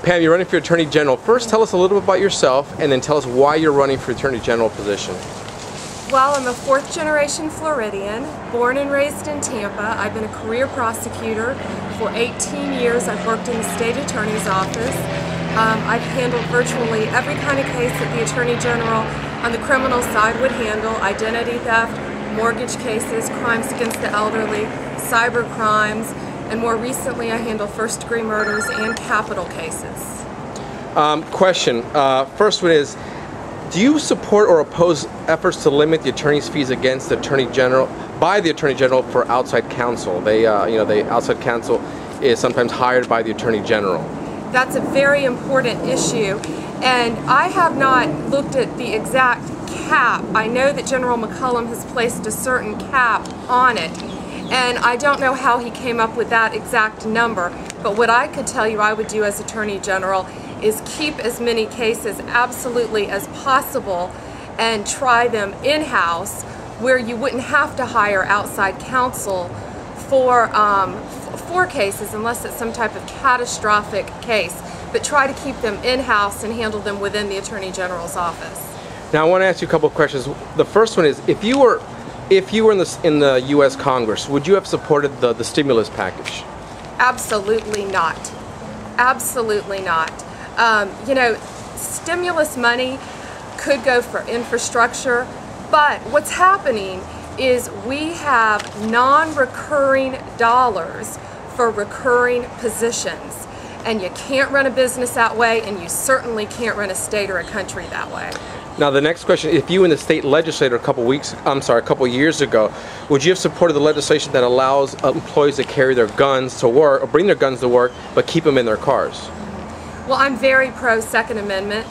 Pam, you're running for Attorney General. First, tell us a little bit about yourself, and then tell us why you're running for Attorney General position. Well, I'm a fourth-generation Floridian, born and raised in Tampa. I've been a career prosecutor for 18 years. I've worked in the state attorney's office. I've handled virtually every kind of case that the Attorney General on the criminal side would handle: identity theft, mortgage cases, crimes against the elderly, cyber crimes, and more recently I handle first-degree murders and capital cases. Question. First one is, do you support or oppose efforts to limit the attorney's fees against the Attorney General by the Attorney General for outside counsel? The outside counsel is sometimes hired by the Attorney General. That's a very important issue, and I have not looked at the exact cap. I know that General McCollum has placed a certain cap on it, and I don't know how he came up with that exact number, but what I could tell you I would do as Attorney General is keep as many cases absolutely as possible and try them in-house, where you wouldn't have to hire outside counsel for cases unless it's some type of catastrophic case, but try to keep them in-house and handle them within the Attorney General's office. Now I want to ask you a couple of questions. The first one is, if you were in the U.S. Congress, would you have supported the stimulus package? Absolutely not. Absolutely not. Stimulus money could go for infrastructure, but what's happening is we have non-recurring dollars for recurring positions, and you can't run a business that way, and you certainly can't run a state or a country that way. Now the next question, if you in the state legislature a couple years ago, would you have supported the legislation that allows employees to carry their guns to work, or bring their guns to work, but keep them in their cars? Well, I'm very pro Second Amendment.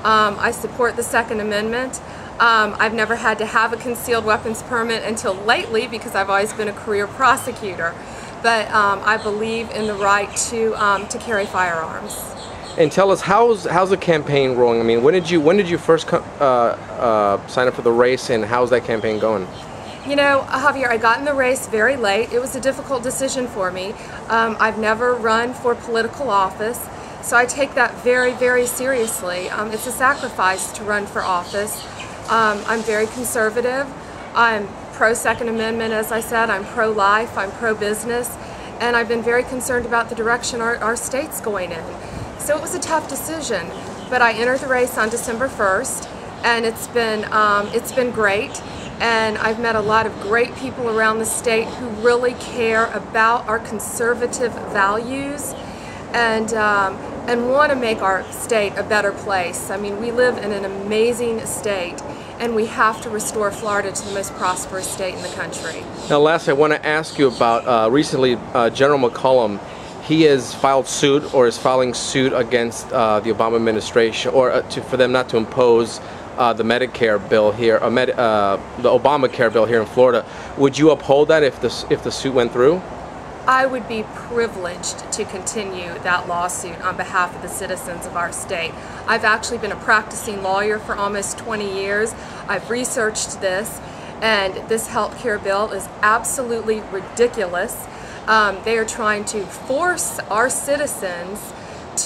I support the Second Amendment. I've never had to have a concealed weapons permit until lately because I've always been a career prosecutor. But I believe in the right to carry firearms. And tell us, how's the campaign rolling? I mean, when did you first sign up for the race, and how's that campaign going? You know, Javier, I got in the race very late. It was a difficult decision for me. I've never run for political office, so I take that very, very seriously. It's a sacrifice to run for office. I'm very conservative. I'm pro-Second Amendment, as I said. I'm pro-life. I'm pro-business. And I've been very concerned about the direction our state's going in. So it was a tough decision, but I entered the race on December 1st, and it's been great. And I've met a lot of great people around the state who really care about our conservative values and want to make our state a better place. I mean, we live in an amazing state, and we have to restore Florida to the most prosperous state in the country. Now lastly, I want to ask you about recently General McCollum. He has filed suit, or is filing suit against the Obama administration, or for them not to impose the Medicare bill here, the Obamacare bill here in Florida. Would you uphold that if the suit went through? I would be privileged to continue that lawsuit on behalf of the citizens of our state. I've actually been a practicing lawyer for almost 20 years. I've researched this, and this health care bill is absolutely ridiculous. They are trying to force our citizens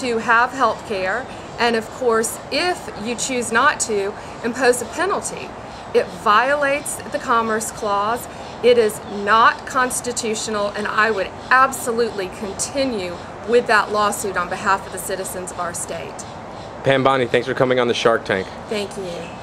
to have health care, and of course, if you choose not to, impose a penalty. It violates the Commerce Clause. It is not constitutional, and I would absolutely continue with that lawsuit on behalf of the citizens of our state. Pam Bondi, thanks for coming on the Shark Tank. Thank you.